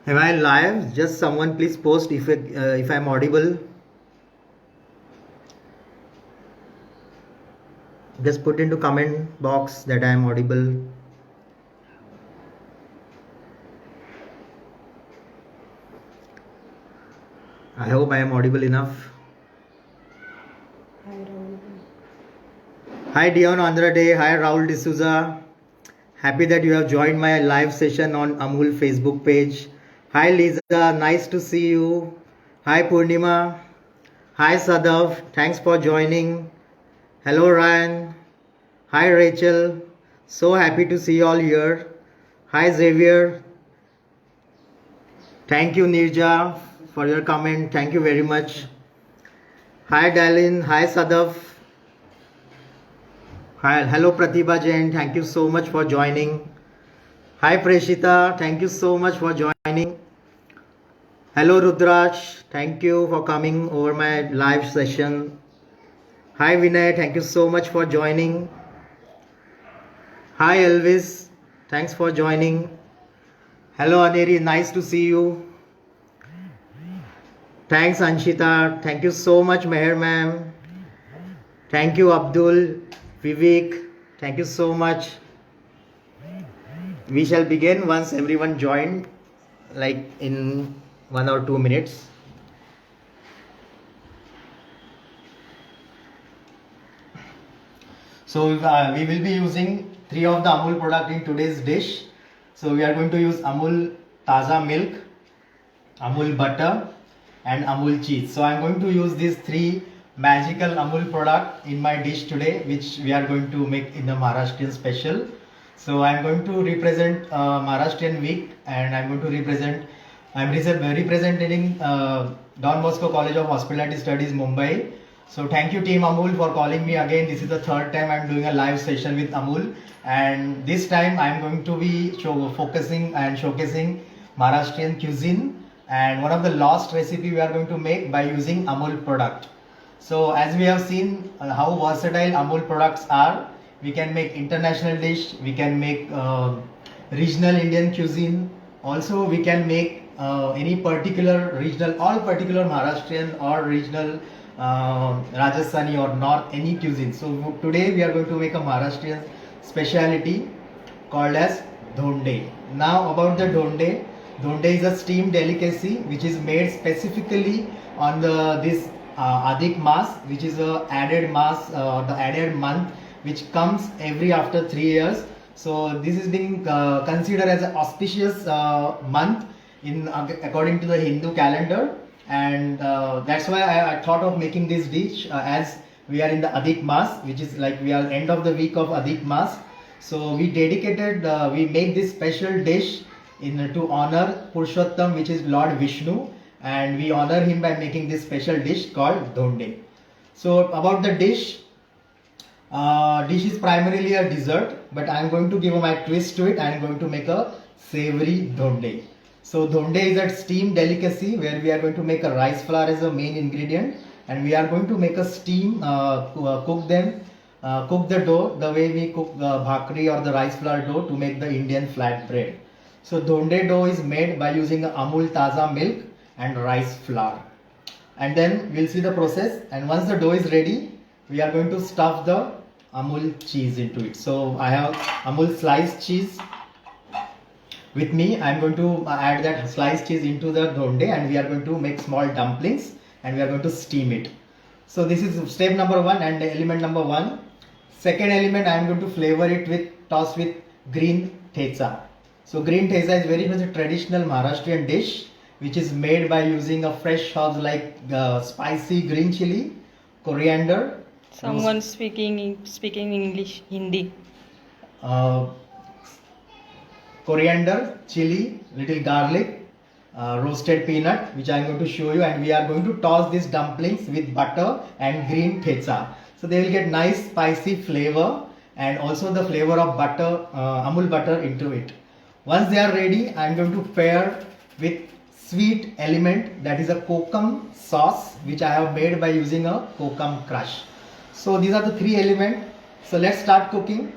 Am I live? Just someone please post if I'm audible. Just put into comment box that I am audible. I hope I am audible enough. Hi Dion Andrade. Hi Raul D'Souza. Happy that you have joined my live session on Amul Facebook page. Hi Lisa. Nice to see you. Hi Purnima. Hi Sadav. Thanks for joining. Hello Ryan. Hi Rachel. So happy to see you all here. Hi Xavier. Thank you Nirja for your comment. Thank you very much. Hi Dalin. Hi Sadav. Hi, hello Pratibha Jain. Thank you so much for joining. Hi Preshita. Thank you so much for joining. Hello Rudraj. Thank you for coming over my live session. Hi Vinay. Thank you so much for joining. Hi Elvis. Thanks for joining. Hello Aneri. Nice to see you. Thanks Anshita. Thank you so much Meher ma'am. Thank you Abdul. Vivek. Thank you so much. We shall begin once everyone joined, like in 1 or 2 minutes. So we will be using 3 of the Amul product in today's dish. So we are going to use Amul Taza milk, Amul butter and Amul cheese. So I am going to use these 3 magical Amul product in my dish today, which we are going to make in the Maharashtrian special. So I am going to represent Maharashtrian week, and I am going to representing Don Bosco College of Hospitality Studies, Mumbai. So thank you Team Amul for calling me again. This is the 3rd time I am doing a live session with Amul, and this time I am going to be focusing and showcasing Maharashtrian cuisine, and one of the last recipe we are going to make by using Amul product. So as we have seen how versatile Amul products are, we can make international dish, we can make regional Indian cuisine, also we can make any particular regional, all particular Maharashtrian or regional Rajasthani or North, any cuisine. So today we are going to make a Maharashtrian speciality called as dhonde. Now about the dhonde. Dhonde is a steamed delicacy which is made specifically on this Adhik Mas, which is a added Mas, the added month which comes every after 3 years. So this is being considered as an auspicious month in according to the Hindu calendar, and that's why I thought of making this dish as we are in the Adhik Mas, which is like we are end of the week of Adhik Mas. So we dedicated, we make this special dish to honor Purushottam, which is Lord Vishnu, and we honor him by making this special dish called dhonde. So about the dish, dish is primarily a dessert, but I am going to give my twist to it. I am going to make a savory dhonde. So dhonde is a steamed delicacy where we are going to make a rice flour as a main ingredient, and we are going to make a steam, cook the dough the way we cook bhakri or the rice flour dough to make the Indian flat bread. So dhonde dough is made by using Amul Taza milk and rice flour, and then we'll see the process. And once the dough is ready, we are going to stuff the Amul cheese into it. So I have Amul sliced cheese with me. I am going to add that sliced cheese into the dhonde, and we are going to make small dumplings and we are going to steam it. So this is step number 1 and element number 1. Second element, I am going to flavor it toss with green thecha. So green thecha is very much a traditional Maharashtrian dish which is made by using a fresh herbs like spicy green chili, coriander. Someone speaking English, Hindi. Coriander, chili, little garlic, roasted peanut, which I am going to show you, and we are going to toss these dumplings with butter and green thecha. So they will get nice spicy flavor and also the flavor of butter, Amul butter into it. Once they are ready, I am going to pair with sweet element, that is a kokum sauce which I have made by using a kokum crush. So these are the 3 elements. So let's start cooking.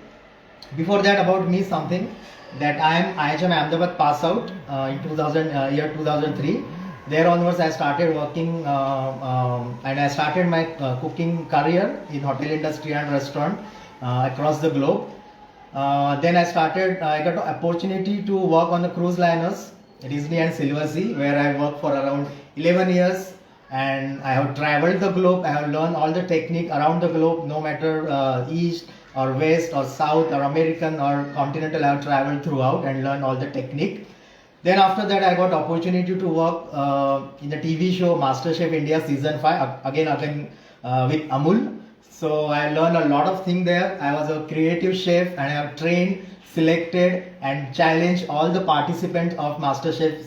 Before that, about me something. that I am IHM Ahmedabad pass out in year 2003. There onwards, I started working and I started my cooking career in hotel industry and restaurant across the globe. Then I got the opportunity to work on the cruise liners, Disney and Silver Sea, where I worked for around 11 years. And I have traveled the globe. I have learned all the technique around the globe, no matter east or west or south or American or continental. I have traveled throughout and learned all the technique. Then after that, I got opportunity to work in the TV show MasterChef India season 5 again with Amul. So I learned a lot of things there. I was a creative chef and I have trained, selected and challenged all the participants of MasterChef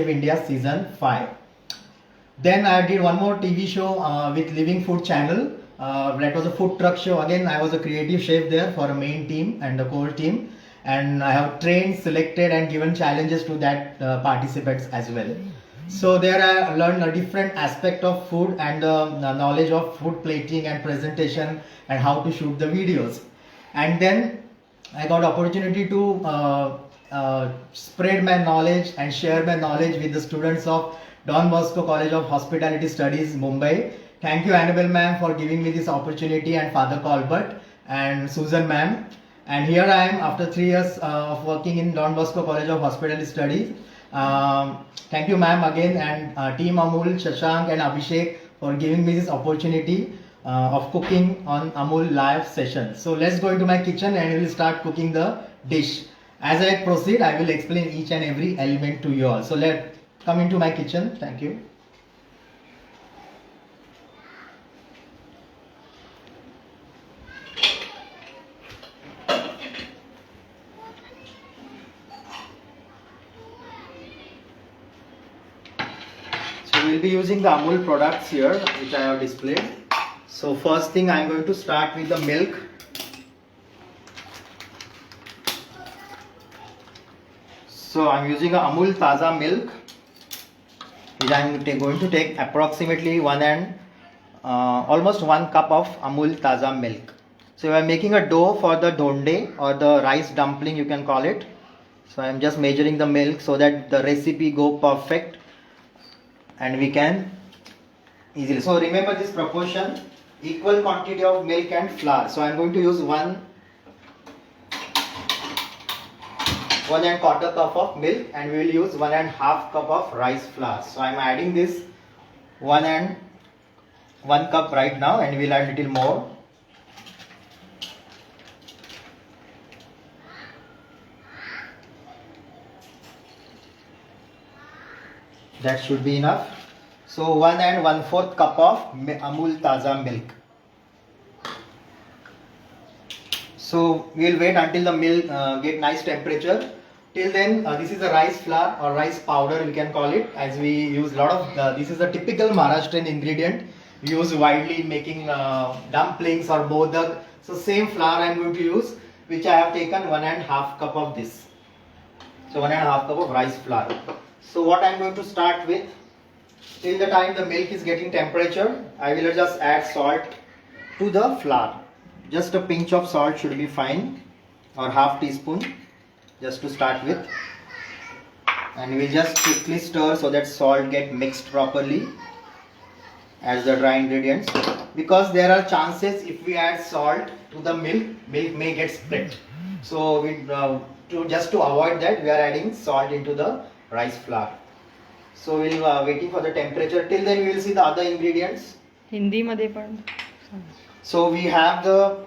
India season 5. Then I did one more TV show with Living Food Channel. That was a food truck show. Again, I was a creative chef there for a main team and a core team. And I have trained, selected and given challenges to that participants as well. So there I learned a different aspect of food and the knowledge of food plating and presentation and how to shoot the videos. And then I got opportunity to spread my knowledge and share my knowledge with the students of Don Bosco College of Hospitality Studies, Mumbai. Thank you, Annabelle ma'am, for giving me this opportunity, and Father Colbert and Susan ma'am. And here I am after 3 years of working in Don Bosco College of Hospitality Studies. Thank you, ma'am, again, and team Amul, Shashank, and Abhishek for giving me this opportunity of cooking on Amul live session. So let's go into my kitchen and we will start cooking the dish. As I proceed, I will explain each and every element to you all. So let's come into my kitchen. Thank you. So we'll be using the Amul products here, which I have displayed. So first thing, I'm going to start with the milk. So I'm using a Amul Taza milk, which I'm going to take approximately almost 1 cup of Amul Taza milk. So I'm making a dough for the donde or the rice dumpling, you can call it. So I'm just measuring the milk so that the recipe go perfect and we can easily. So remember this proportion, equal quantity of milk and flour. So I'm going to use 1.25 cup of milk and we will use 1.5 cup of rice flour. So I'm adding this 1 cup right now and we'll add little more. That should be enough. So 1 1/4 cup of Amul Taza milk. So we'll wait until the milk get nice temperature. Till then, this is a rice flour or rice powder, we can call it, as we use a lot of, this is a typical Maharashtrian ingredient used widely in making dumplings or modak. So same flour I am going to use, which I have taken 1.5 cup of this. So 1.5 cup of rice flour. So what I am going to start with, till the time the milk is getting temperature, I will just add salt to the flour. Just a pinch of salt should be fine, or half teaspoon, just to start with. And we just quickly stir so that salt get mixed properly as the dry ingredients. Because there are chances if we add salt to the milk may get split. So just to avoid that, we are adding salt into the rice flour. So we'll waiting for the temperature. Till then we will see the other ingredients. Hindi मध्ये पण. So we have the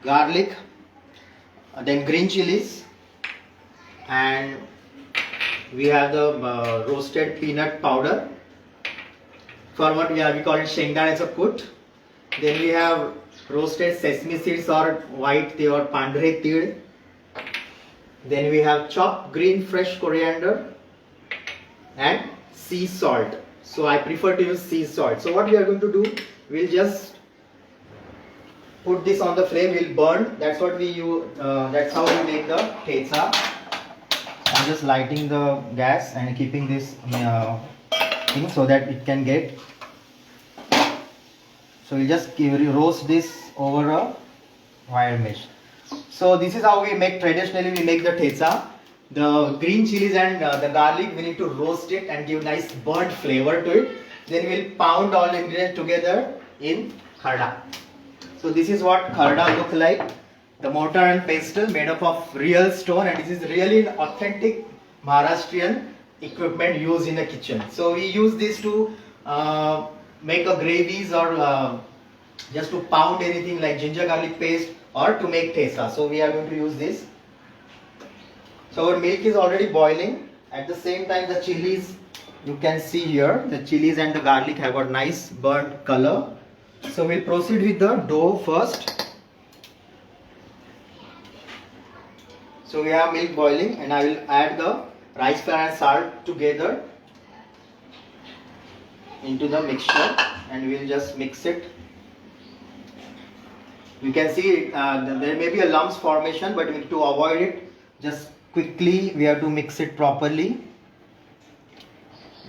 garlic, then green chilies, and we have the roasted peanut powder. For what we call it shengdanecha kut. Then we have roasted sesame seeds or white tea or pandre tea. Then we have chopped green fresh coriander and sea salt. So I prefer to use sea salt. So what we are going to do, we'll just put this on the flame, we'll burn. That's what we use, that's how we make the thecha. I'm just lighting the gas and keeping this thing so that it can get. So we'll just roast this over a wire mesh. So this is how we make, traditionally we make the thesa. The green chilies and the garlic, we need to roast it and give nice burnt flavor to it. Then we'll pound all the ingredients together in kharda. So this is what kharda look like. The mortar and pestle made up of real stone, and this is really an authentic Maharashtrian equipment used in the kitchen. So we use this to make a gravies or just to pound anything like ginger garlic paste or to make thesa. So we are going to use this. So our milk is already boiling. At the same time, the chilies, you can see here, the chilies and the garlic have got nice burnt color. So we'll proceed with the dough first. So we have milk boiling, and I will add the rice flour and salt together into the mixture, and we'll just mix it. You can see there may be a lumps formation, but to avoid it, just quickly we have to mix it properly.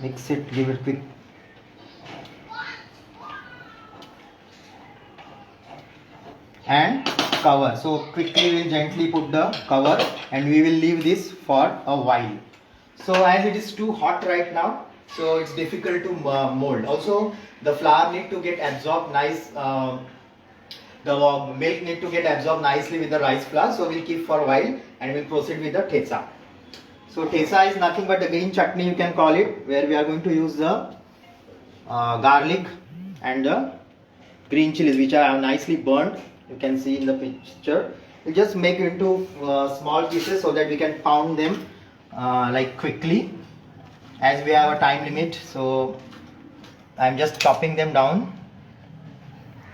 Mix it, give it quick. And cover. So quickly we'll gently put the cover, and we will leave this for a while. So as it is too hot right now, so it's difficult to mold. Also the flour need to get absorbed nice, the milk need to get absorbed nicely with the rice flour. So we'll keep for a while and we'll proceed with the thesa. So thesa is nothing but the green chutney, you can call it, where we are going to use the garlic and the green chilies, which are nicely burnt. You can see in the picture. We'll just make it into small pieces so that we can pound them like quickly, as we have a time limit. So I'm just chopping them down.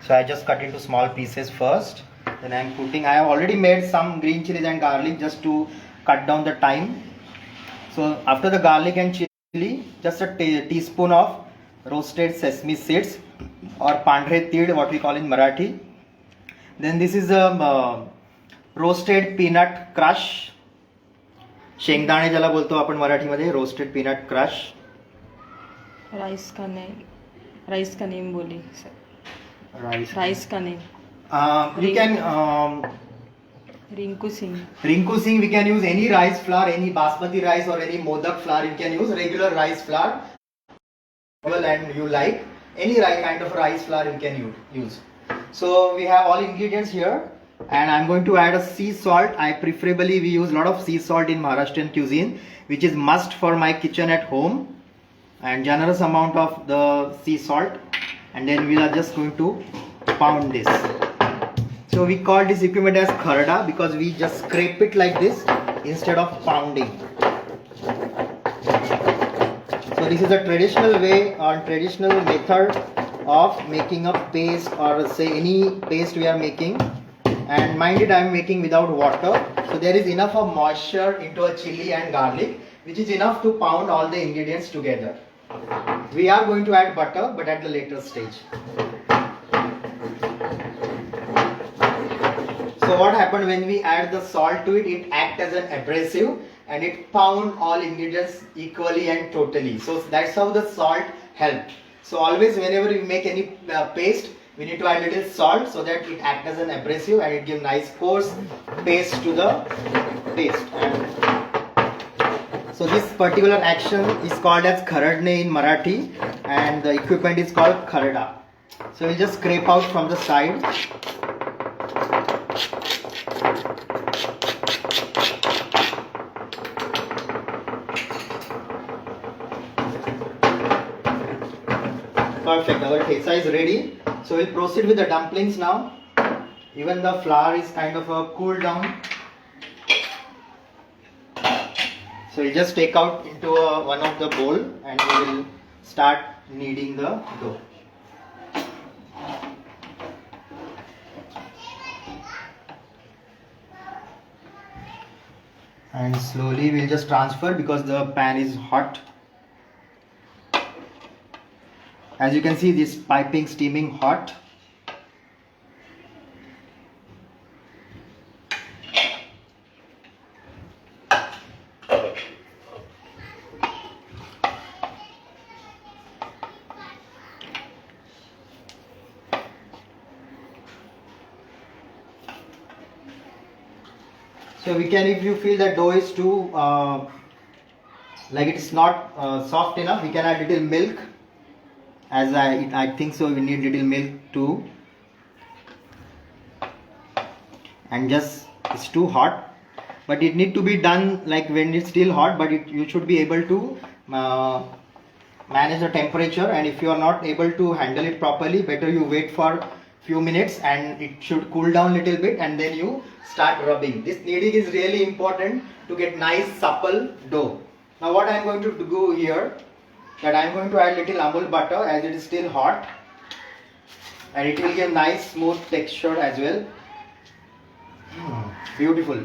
So I just cut into small pieces first. Then I'm putting, I have already made some green chilies and garlic just to cut down the time. So after the garlic and chili, just a teaspoon of roasted sesame seeds or pandre tid, what we call in Marathi. Then this is a roasted peanut crush. शेंगदाणे ज्याला बोलतो आपण मराठीमध्ये, roasted peanut crush. Rice का name बोली sir. Rice का name. You can Rinku Singh. Rinku Singh, we can use any rice flour, any basmati rice or any modak flour. You can use regular rice flour, and you like any kind of rice flour you can use. So we have all ingredients here, and I'm going to add a sea salt. Preferably we use a lot of sea salt in Maharashtrian cuisine, which is must for my kitchen at home, and generous amount of the sea salt. And then we are just going to pound this. So we call this equipment as kharda because we just scrape it like this instead of pounding. So this is a traditional way or traditional method of making a paste, or say any paste we are making. And mind it, I am making without water. So there is enough of moisture into a chili and garlic, which is enough to pound all the ingredients together. We are going to add butter, but at the later stage. So what happened when we add the salt to it, it acts as an abrasive and it pound all ingredients equally and totally. So that's how the salt helps. So always whenever we make any paste, we need to add a little salt so that it acts as an abrasive and it gives nice coarse paste to the paste. So this particular action is called as kharadne in Marathi, and the equipment is called kharda. So we'll just scrape out from the side. Perfect, our thesa is ready. So we'll proceed with the dumplings now. Even the flour is kind of cooled down. So we'll just take out into one of the bowl and we will start kneading the dough. And slowly we'll just transfer because the pan is hot. As you can see, this piping steaming hot. So we can, if you feel that dough is too like it's not soft enough, we can add little milk. As I think so, we need little milk too. And just, it's too hot, but it need to be done like when it's still hot, but you should be able to manage the temperature, and if you are not able to handle it properly, better you wait for few minutes and it should cool down little bit, and then you start rubbing. This kneading is really important to get nice supple dough. Now what I am going to do here, that I am going to add little Amul butter as it is still hot, and it will give nice smooth texture as well. Beautiful.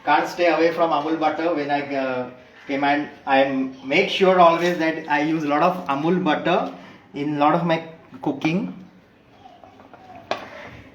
Can't stay away from Amul butter when I came, and I make sure always that I use a lot of Amul butter in a lot of my cooking.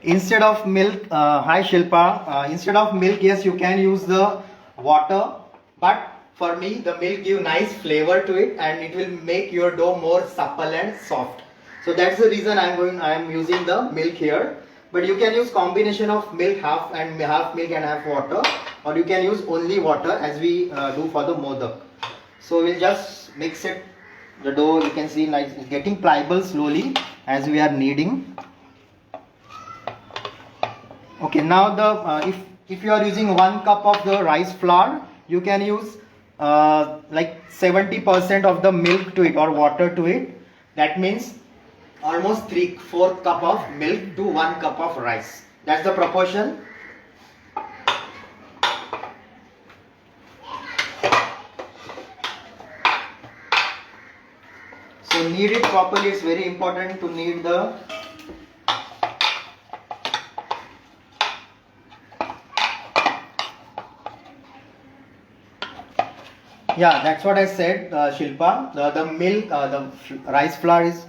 Instead of milk, hi Shilpa, instead of milk, yes, you can use the water, but for me the milk give nice flavor to it, and it will make your dough more supple and soft. So that's the reason I am using the milk here. But you can use combination of milk, half milk and half water, or you can use only water as we do for the modak. So we'll just mix it. The dough, you can see nice, it's getting pliable slowly as we are kneading. Okay, now the if you are using 1 cup of the rice flour, you can use like 70% of the milk to it or water to it. That means almost 3/4 cup of milk to 1 cup of rice. That's the proportion. So knead it properly. It's very important to knead the that's what I said, Shilpa. The milk, the rice flour is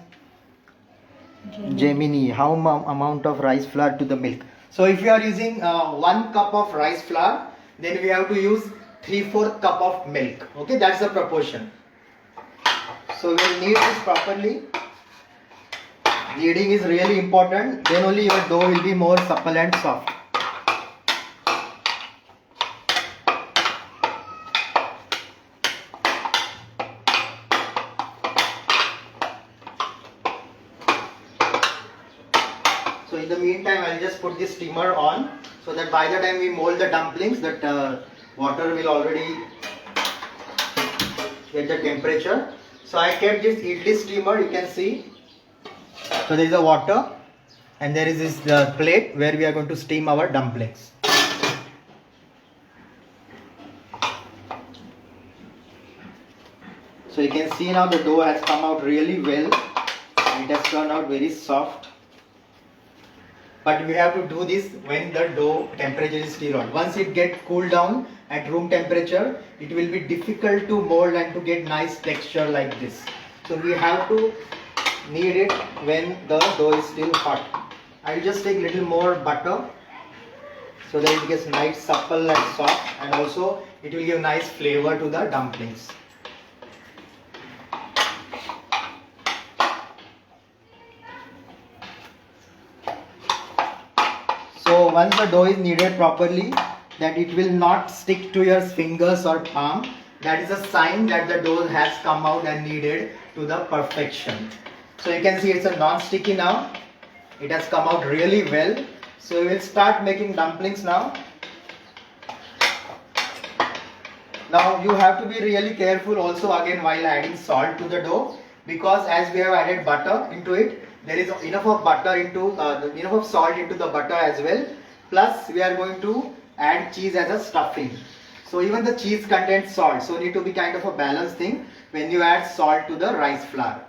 Gemini, how amount of rice flour to the milk. So if you are using 1 cup of rice flour, then we have to use 3/4 cup of milk. Okay, that's the proportion. So we will knead this properly. Kneading is really important. Then only your dough will be more supple and soft. So in the meantime, I'll just put this steamer on, so that by the time we mold the dumplings, that water will already get the temperature. So I kept this idli steamer, you can see. So there is a water, and there is this plate where we are going to steam our dumplings. So you can see now the dough has come out really well. It has turned out very soft. But we have to do this when the dough temperature is still hot. Once it gets cooled down at room temperature, it will be difficult to mold and to get nice texture like this. So we have to knead it when the dough is still hot. I will just take little more butter so that it gets nice supple and soft, and also it will give nice flavor to the dumplings. So once the dough is kneaded properly, that it will not stick to your fingers or palm, that is a sign that the dough has come out and kneaded to the perfection. So you can see it's a non-sticky now. It has come out really well. So we will start making dumplings now. Now you have to be really careful also again while adding salt to the dough, because as we have added butter into it, there is enough of butter into enough of salt into the butter as well. Plus we are going to add cheese as a stuffing. So even the cheese contains salt. So need to be kind of a balanced thing when you add salt to the rice flour.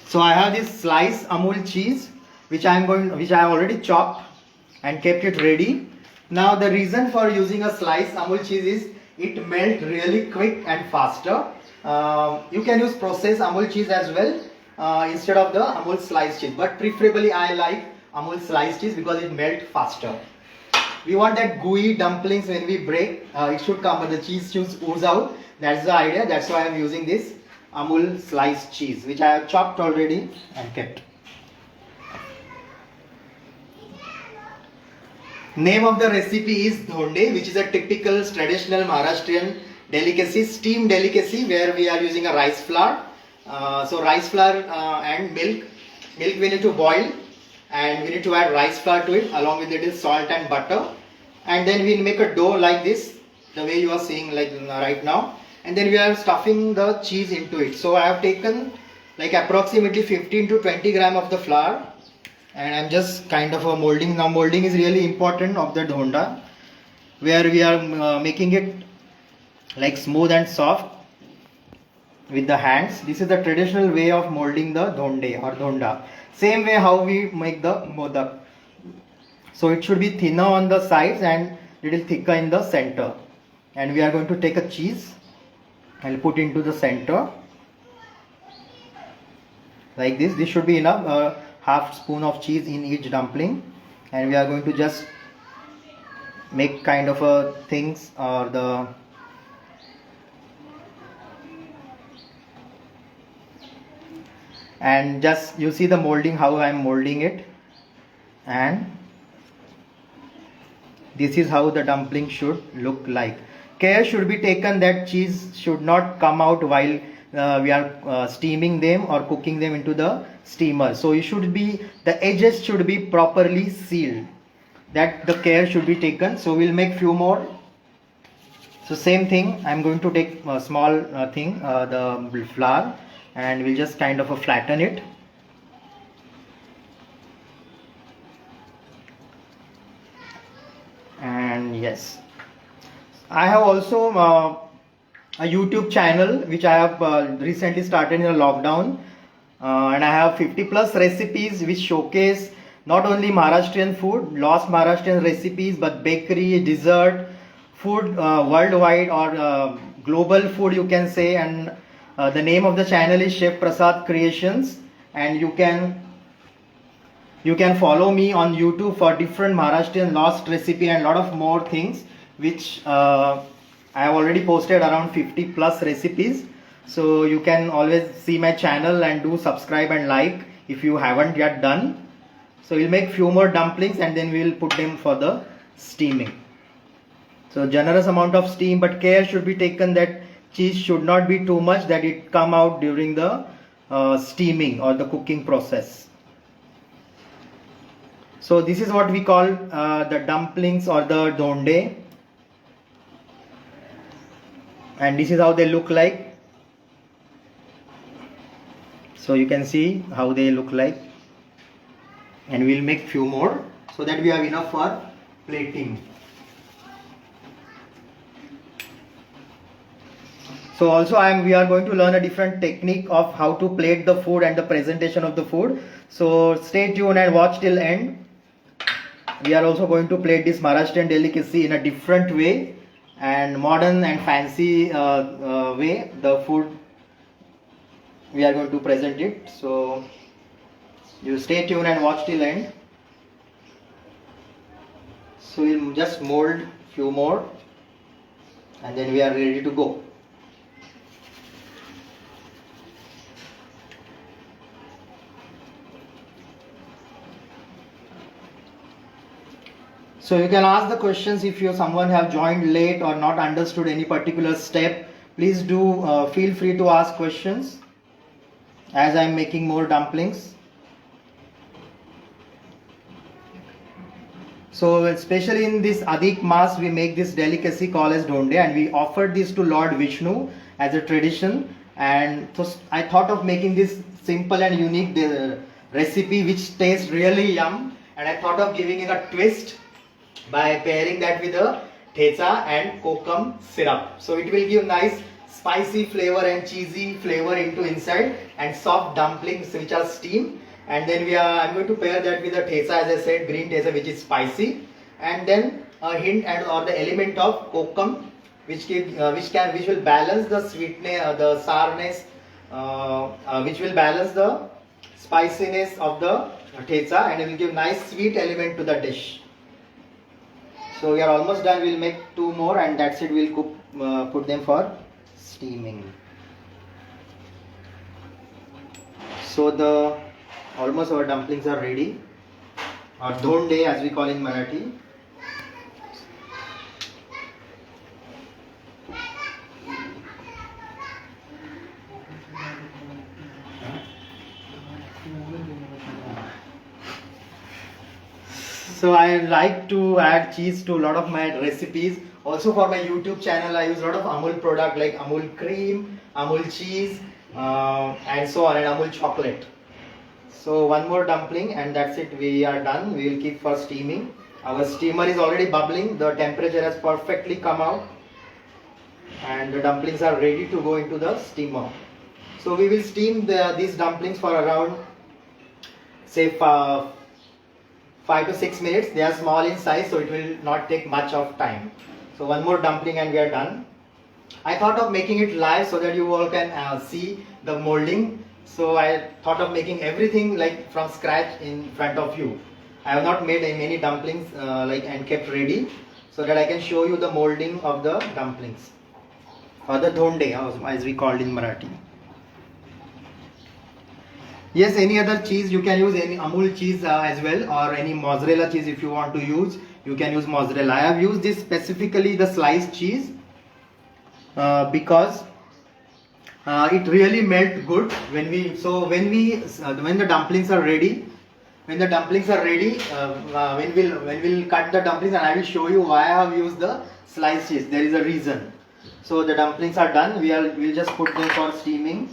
So I have this sliced Amul cheese which I have already chopped and kept it ready. Now the reason for using a sliced Amul cheese is it melts really quick and faster. You can use processed Amul cheese as well instead of the Amul sliced cheese, but preferably I like Amul sliced cheese because it melts faster. We want that gooey dumplings when we break, it should come, but the cheese should ooze out. That's the idea. That's why I am using this Amul sliced cheese, which I have chopped already and kept. Name of the recipe is dhonde, which is a typical traditional Maharashtrian delicacy, steam delicacy, where we are using a rice flour. So rice flour and milk. Milk we need to boil, and we need to add rice flour to it. Along with it is salt and butter, and then we make a dough like this, the way you are seeing like right now. And then we are stuffing the cheese into it. So I have taken like approximately 15 to 20 gram of the flour, and I'm just kind of a molding. Now molding is really important of the dhonda, where we are making it like smooth and soft with the hands. This is the traditional way of molding the dhonde or dhonda. Same way how we make the modak. So it should be thinner on the sides and little thicker in the center. And we are going to take a cheese. I'll put into the center like this. This should be enough. Half spoon of cheese in each dumpling, and we are going to just make kind of a things or the and just you see the molding, how I am molding it, and this is how the dumpling should look like. Care should be taken that cheese should not come out while we are steaming them or cooking them into the steamer. So it should be, the edges should be properly sealed. That the care should be taken. So we'll make few more. So same thing, I'm going to take a small thing, the flour, and we'll just kind of flatten it. And yes, I have also a YouTube channel which I have recently started in a lockdown, and I have 50 plus recipes which showcase not only Maharashtrian food, lost Maharashtrian recipes, but bakery, dessert, food worldwide or global food you can say. And the name of the channel is Chef Prasad Creations, and you can follow me on YouTube for different Maharashtrian lost recipe and lot of more things which I have already posted around 50 plus recipes. So you can always see my channel and do subscribe and like if you haven't yet done. So we'll make few more dumplings and then we'll put them for the steaming. So generous amount of steam, but care should be taken that cheese should not be too much that it come out during the steaming or the cooking process. So this is what we call the dumplings or the dhonde, and this is how they look like. So you can see how they look like, and we'll make few more so that we have enough for plating. So also we are going to learn a different technique of how to plate the food and the presentation of the food. So stay tuned and watch till end. We are also going to plate this Maharashtrian delicacy in a different way and modern and fancy way. The food we are going to present it. So you stay tuned and watch till end. So we'll just mold few more and then we are ready to go. So you can ask the questions if someone have joined late or not understood any particular step. Please do feel free to ask questions as I am making more dumplings. So especially in this Adhik Mas, we make this delicacy called as dhonde, and we offered this to Lord Vishnu as a tradition. And so I thought of making this simple and unique recipe which tastes really yum, and I thought of giving it a twist by pairing that with a thecha and kokum syrup. So it will give nice spicy flavor and cheesy flavor into inside, and soft dumplings which are steamed. And then I'm going to pair that with a thecha, as I said, green thecha, which is spicy, and then a hint or the element of kokum, which will balance the sweetness, the sourness, which will balance the spiciness of the thecha, and it will give nice sweet element to the dish. So we are almost done. We'll make two more, and that's it. We'll cook, put them for steaming. So almost our dumplings are ready, or dhonde as we call in Marathi. So I like to add cheese to a lot of my recipes. Also for my YouTube channel, I use a lot of Amul product like Amul cream, Amul cheese, and so on, and Amul chocolate. So one more dumpling and that's it. We are done. We will keep for steaming. Our steamer is already bubbling. The temperature has perfectly come out, and the dumplings are ready to go into the steamer. So we will steam these dumplings for around, say, 5 to 6 minutes. They are small in size, so it will not take much of time. So one more dumpling and we are done. I thought of making it live so that you all can see the molding. So I thought of making everything like from scratch in front of you. I have not made many dumplings and kept ready so that I can show you the molding of the dumplings, or the dhonde as we called in Marathi. Yes, any other cheese you can use, any Amul cheese as well, or any mozzarella cheese if you want to use. You can use mozzarella. I have used this specifically the sliced cheese because it really melt good when the dumplings are ready. When the dumplings are ready, when we'll cut the dumplings, and I will show you why I have used the sliced cheese. There is a reason. So the dumplings are done. We'll just put them for steaming.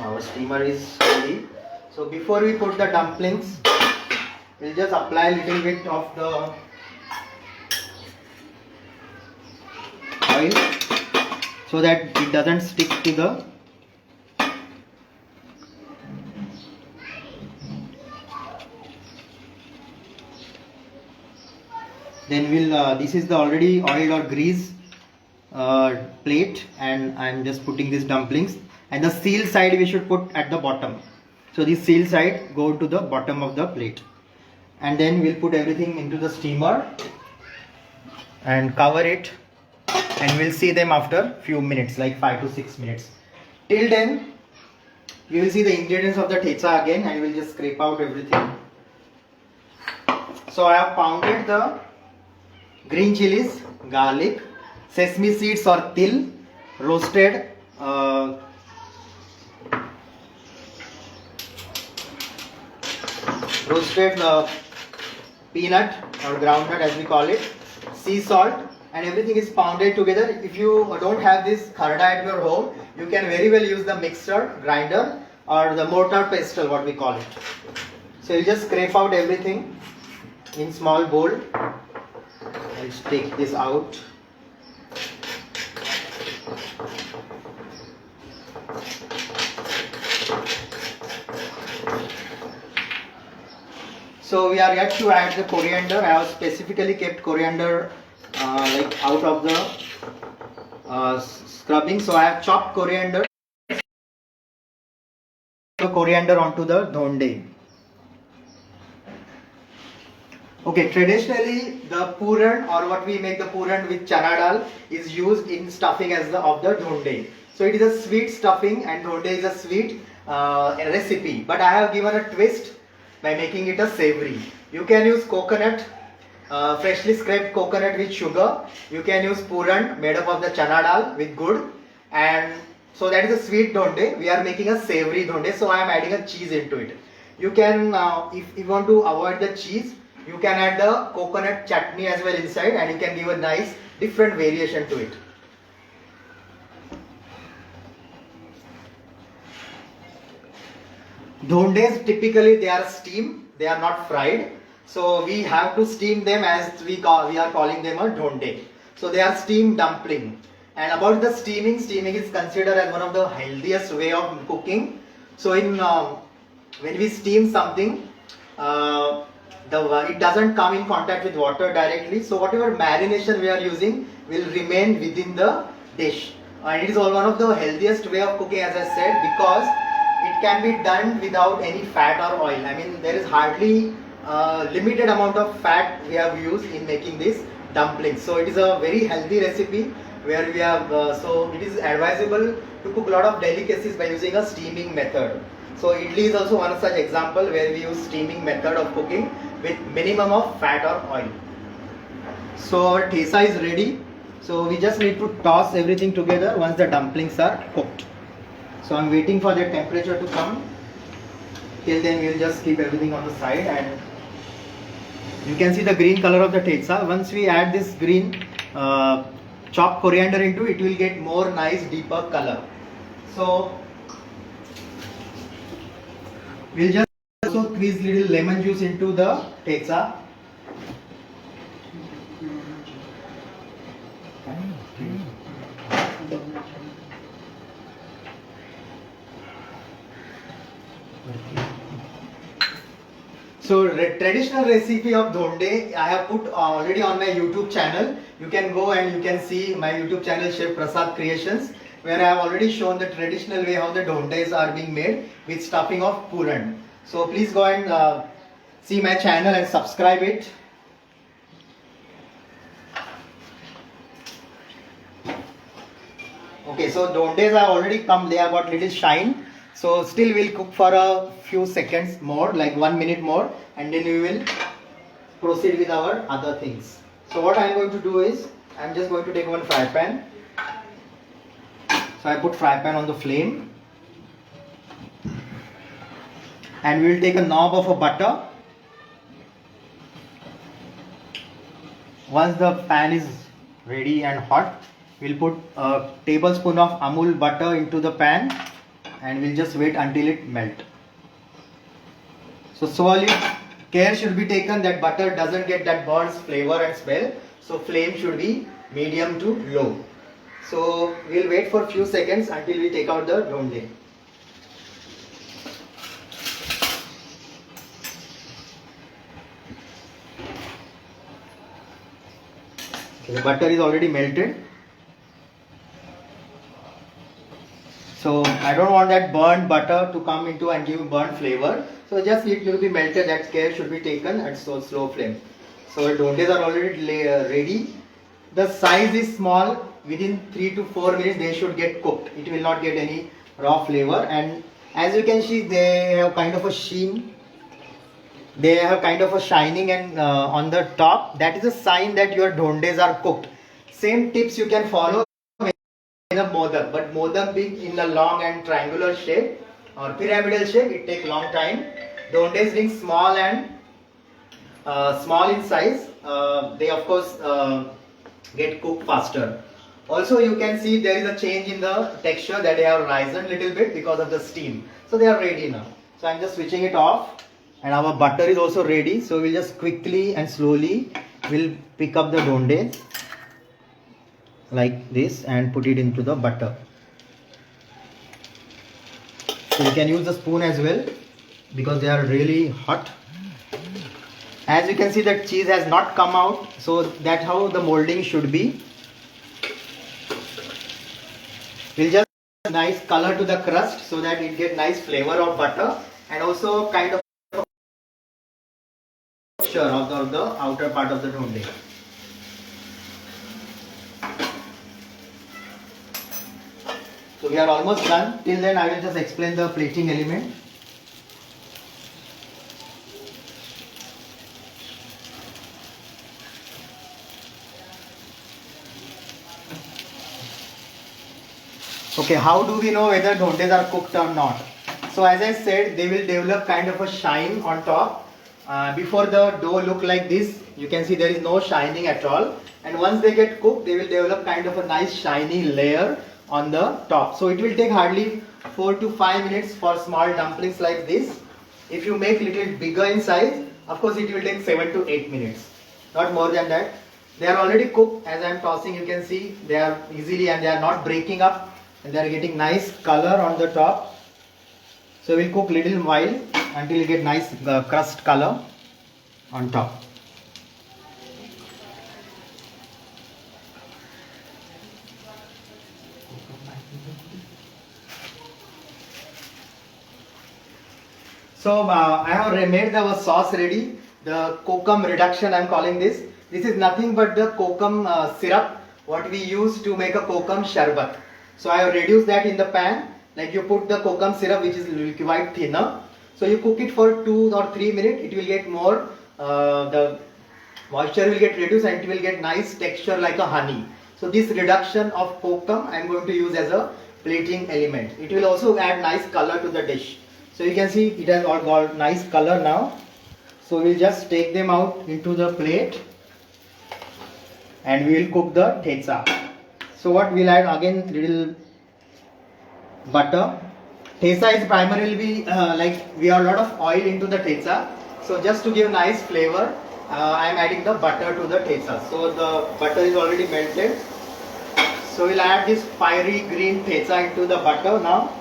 Our steamer is ready. So before we put the dumplings, we'll just apply a little bit of the oil so that it doesn't stick to the then we'll this is the already oil or grease plate, and I'm just putting these dumplings, and the seal side we should put at the bottom. So the seal side go to the bottom of the plate, and then we'll put everything into the steamer and cover it, and we'll see them after few minutes, like 5 to 6 minutes. Till then we will see the ingredients of the thecha again, and we'll just scrape out everything. So I have pounded the green chilies, garlic, sesame seeds or til, roasted peanut or groundnut as we call it, sea salt, and everything is pounded together. If you don't have this kharda at your home, you can very well use the mixer, grinder, or the mortar pestle, what we call it. So you just scrape out everything in small bowl. Let's take this out. So we are yet to add the coriander. I have specifically kept coriander out of the scrubbing. So I have chopped coriander onto the dhonde. Okay, traditionally the puran, or what we make the puran with chana dal, is used in stuffing of the dhonde. So it is a sweet stuffing, and dhonde is a sweet recipe. But I have given a twist by making it a savory. You can use coconut, freshly scraped coconut with sugar. You can use puran made up of the chana dal with gur, and so that is a sweet dhonde. We are making a savory dhonde, so I am adding a cheese into it. You can, if you want to avoid the cheese, you can add the coconut chutney as well inside, and you can give a nice different variation to it. Dhondes typically they are steamed, they are not fried. So we have to steam them, as we are calling them a dhonde. So they are steamed dumpling. And about the steaming is considered as one of the healthiest way of cooking. So when we steam something, it doesn't come in contact with water directly. So whatever marination we are using will remain within the dish. And it is one of the healthiest way of cooking, as I said, because it can be done without any fat or oil. I mean, there is hardly limited amount of fat we have used in making this dumplings. So it is a very healthy recipe where we have, so it is advisable to cook a lot of delicacies by using a steaming method. So idli is also one such example where we use steaming method of cooking with minimum of fat or oil. So our thecha is ready. So we just need to toss everything together once the dumplings are cooked. So I'm waiting for the temperature to come. Till then we'll just keep everything on the side, and you can see the green color of the tetsa. Once we add this green chopped coriander into it, will get more nice deeper color. So we'll just also squeeze little lemon juice into the tetsa. So traditional recipe of dhonde I have put already on my YouTube channel. You can go and you can see my YouTube channel Chef Prasad Creations, where I have already shown the traditional way how the dhondes are being made with stuffing of puran. So please go and see my channel and subscribe it. Okay, so dhondes are already come, they have got little shine. So still we'll cook for a few seconds more, like 1 minute more, and then we will proceed with our other things. So what I am going to do is, I am just going to take one fry pan. So I put fry pan on the flame, and we will take a knob of a butter. Once the pan is ready and hot, we'll put a tablespoon of Amul butter into the pan, and we'll just wait until it melt. So slowly, care should be taken that butter doesn't get that burnt flavor and smell. So flame should be medium to low. So we'll wait for a few seconds until we take out the dhonde. Okay, the butter is already melted. So I don't want that burnt butter to come into and give burnt flavor. So just it will be melted. That care should be taken at so slow flame. So dhondes are already ready. The size is small. Within 3 to 4 minutes they should get cooked. It will not get any raw flavor. And as you can see, they have kind of a sheen. They have kind of a shining and on the top. That is a sign that your dhondes are cooked. Same tips you can follow in a modak, but modak being in a long and triangular shape or pyramidal shape, it takes long time. Dhondes being small and small in size, they of course get cooked faster. Also you can see there is a change in the texture, that they have risen little bit because of the steam. So they are ready now. So I am just switching it off, and our butter is also ready. So we'll just quickly and slowly we'll pick up the dhondes like this and put it into the butter. So you can use the spoon as well because they are really hot. As you can see, that cheese has not come out, so that's how the molding should be. We'll just add nice color to the crust so that it get nice flavor of butter and also kind of texture of the outer part of the dhonde. So we are almost done. Till then I will just explain the plating element. Okay, how do we know whether dhondes are cooked or not? So as I said, they will develop kind of a shine on top. Before the dough look like this, you can see there is no shining at all. And once they get cooked, they will develop kind of a nice shiny layer on the top. So it will take hardly 4 to 5 minutes for small dumplings like this. If you make little bigger in size, of course it will take 7 to 8 minutes, not more than that. They are already cooked. As I am tossing, you can see they are easily and they are not breaking up, and they are getting nice color on the top. So we will cook little while until you get nice crust color on top. So I have made the sauce ready. The kokum reduction I am calling this. This is nothing but the kokum syrup what we use to make a kokum sharbat. So I have reduced that in the pan. Like you put the kokum syrup which is quite thinner. So you cook it for 2 or 3 minutes. It will get more, the moisture will get reduced and it will get nice texture like a honey. So this reduction of kokum I am going to use as a plating element. It will also add nice color to the dish. So you can see it has all got nice color now. So we'll just take them out into the plate and we will cook the thecha. So what we'll add again, little butter. Thecha is primarily like we have a lot of oil into the thecha. So just to give nice flavor, I am adding the butter to the thecha. So the butter is already melted. So we'll add this fiery green thecha into the butter now,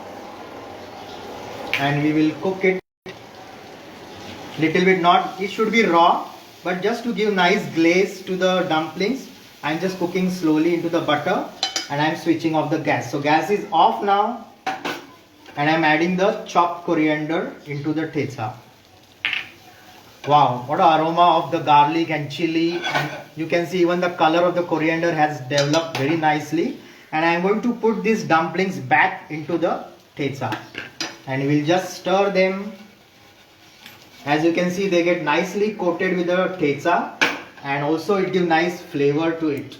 and we will cook it little bit. Not it should be raw, but just to give nice glaze to the dumplings, I'm just cooking slowly into the butter, and I'm switching off the gas. So gas is off now, and I'm adding the chopped coriander into the thecha. Wow, what an aroma of the garlic and chili, and you can see even the color of the coriander has developed very nicely. And I'm going to put these dumplings back into the thecha, and we'll just stir them. As you can see, they get nicely coated with the thecha, and also it gives nice flavor to it.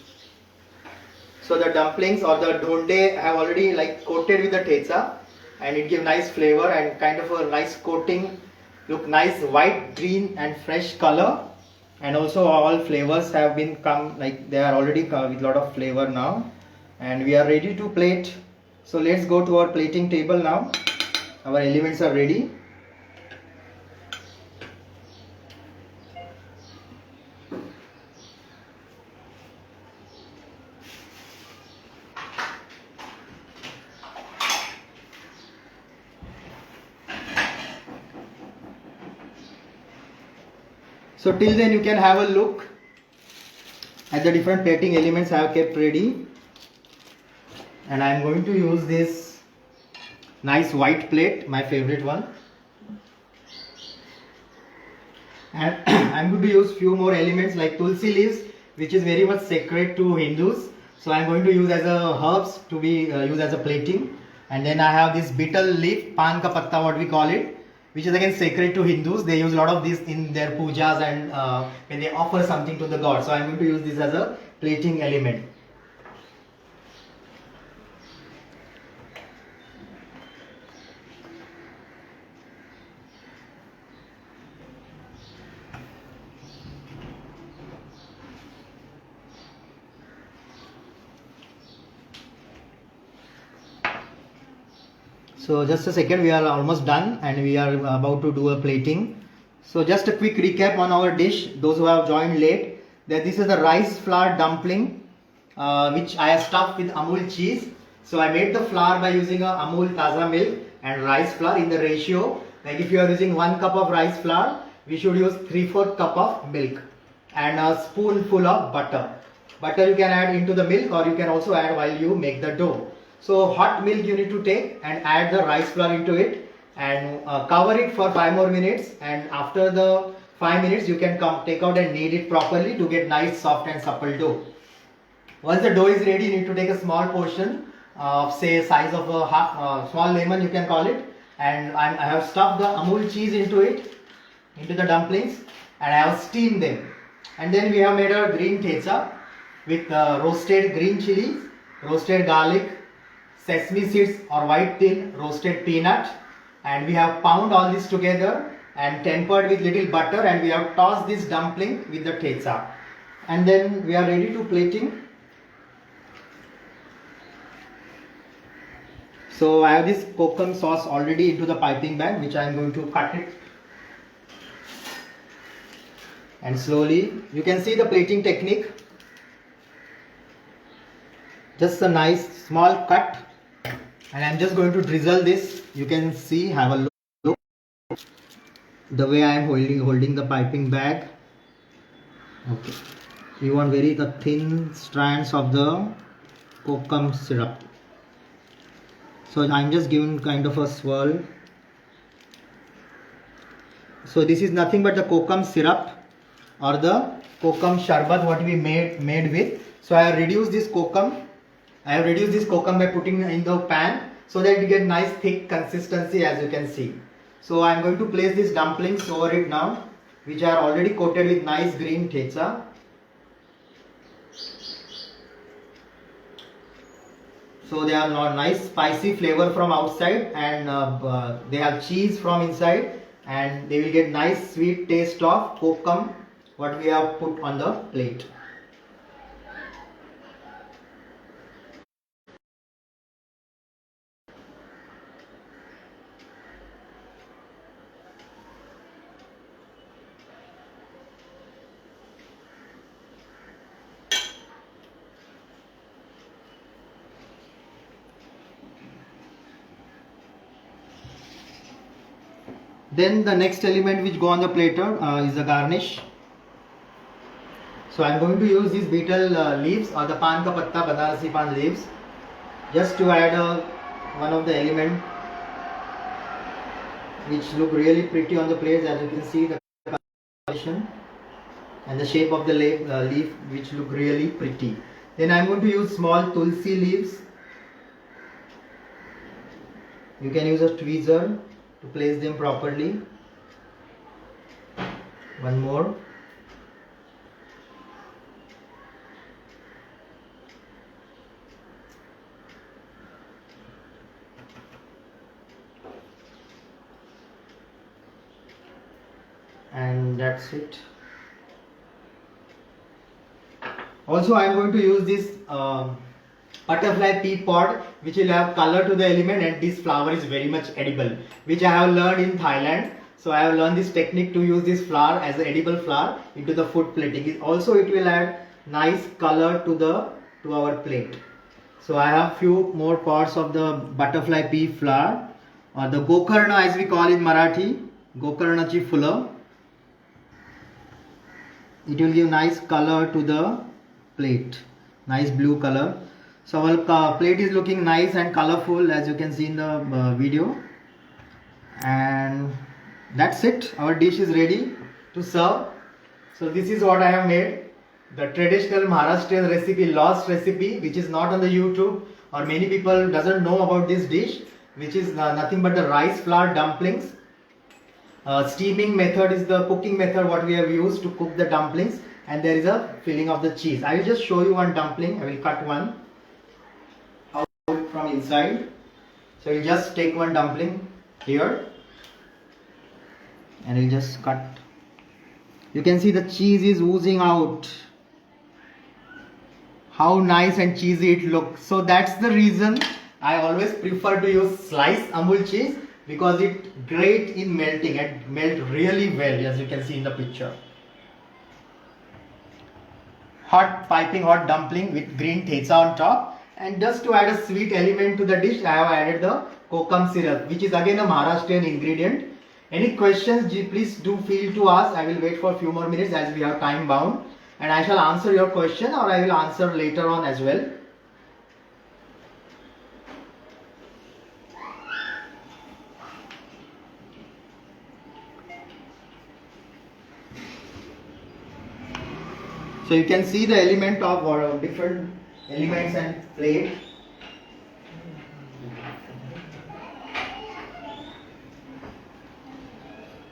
So the dumplings or the donde have already like coated with the thecha, and it gives nice flavor and kind of a nice coating. Look nice, white, green and fresh color, and also all flavors have been come, like they are already come with lot of flavor now, and we are ready to plate. So let's go to our plating table now. Our elements are ready. So till then you can have a look at the different plating elements I have kept ready, and I am going to use this nice white plate, my favorite one, and I am going to use few more elements like tulsi leaves, which is very much sacred to Hindus. So I am going to use as a herbs to be used as a plating, and then I have this betel leaf, pan ka patta what we call it, which is again sacred to Hindus. They use a lot of this in their pujas and when they offer something to the god. So I am going to use this as a plating element. So just a second, we are almost done and we are about to do a plating. So just a quick recap on our dish, those who have joined late, that this is the rice flour dumpling which I have stuffed with Amul cheese. So I made the flour by using a Amul Taza milk and rice flour in the ratio. Like if you are using 1 cup of rice flour, we should use 3/4 cup of milk and a spoonful of butter. Butter you can add into the milk, or you can also add while you make the dough. So hot milk you need to take and add the rice flour into it and cover it for 5 more minutes, and after the 5 minutes you can take out and knead it properly to get nice soft and supple dough. Once the dough is ready, you need to take a small portion of say size of a small lemon you can call it, and I have stuffed the Amul cheese into it, into the dumplings, and I have steamed them. And then we have made a green thecha with roasted green chilies, roasted garlic, sesame seeds or white tin, roasted peanut, and we have pound all this together and tempered with little butter, and we have tossed this dumpling with the thecha, and then we are ready to plating. So I have this kokum sauce already into the piping bag, which I am going to cut it, and slowly you can see the plating technique. Just a nice small cut, and I'm just going to drizzle this. You can see, have a look the way I am holding the piping bag. Okay, we want very the thin strands of the kokum syrup. So I'm just giving kind of a swirl. So this is nothing but the kokum syrup or the kokum sharbat what we made with. So I have reduced this kokum. I have reduced this kokum by putting in the pan so that you get nice thick consistency, as you can see. So I am going to place these dumplings over it now, which are already coated with nice green thecha. So they are not nice spicy flavor from outside, and they have cheese from inside, and they will get nice sweet taste of kokum what we have put on the plate. Then the next element which go on the platter is the garnish. So I am going to use these betel leaves or the pan ka patta, Banarasi pan leaves, just to add one of the element which look really pretty on the plate. As you can see, the composition and the shape of the leaf which look really pretty. Then I am going to use small tulsi leaves. You can use a tweezer to place them properly. One more. And that's it. Also I am going to use this butterfly pea pod, which will have color to the element, and this flower is very much edible, which I have learned in Thailand. So I have learned this technique to use this flower as an edible flower into the food plating. Also it will add nice color to our plate. So I have few more parts of the butterfly pea flower, or the gokarna as we call in Marathi, gokarnachi fuller. It will give nice color to the plate, nice blue color. So our plate is looking nice and colorful, as you can see in the video. And that's it, our dish is ready to serve. So this is what I have made, the traditional Maharashtrian recipe, lost recipe, which is not on the YouTube, or many people doesn't know about this dish, which is nothing but the rice flour dumplings. Steaming method is the cooking method what we have used to cook the dumplings, and there is a filling of the cheese. I will just show you one dumpling. I will cut one out from inside. So you just take one dumpling here and you just cut. You can see the cheese is oozing out. How nice and cheesy it looks. So that's the reason I always prefer to use sliced Amul cheese, because it great in melting and melt really well, as you can see in the picture. Hot piping hot dumpling with green thecha on top, and just to add a sweet element to the dish, I have added the kokum syrup, which is again a Maharashtrian ingredient. Any questions, please do feel to ask. I will wait for a few more minutes as we are time bound, and I shall answer your question, or I will answer later on as well. So you can see the element of different elements and plate.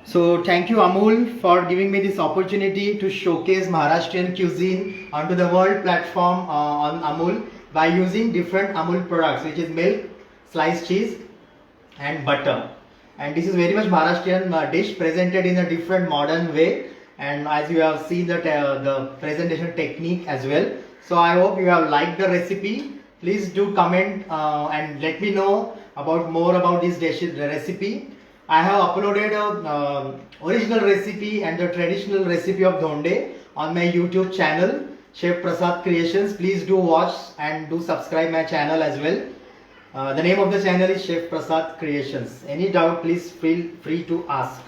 So thank you Amul for giving me this opportunity to showcase Maharashtrian cuisine onto the world platform on Amul by using different Amul products, which is milk, sliced cheese and butter. And this is very much Maharashtrian dish presented in a different modern way. And as you have seen the presentation technique as well. So I hope you have liked the recipe. Please do comment and let me know about more about this recipe. I have uploaded a original recipe and the traditional recipe of dhonde on my YouTube channel, Chef Prasad Creations. Please do watch and do subscribe my channel as well. The name of the channel is Chef Prasad Creations. Any doubt, please feel free to ask.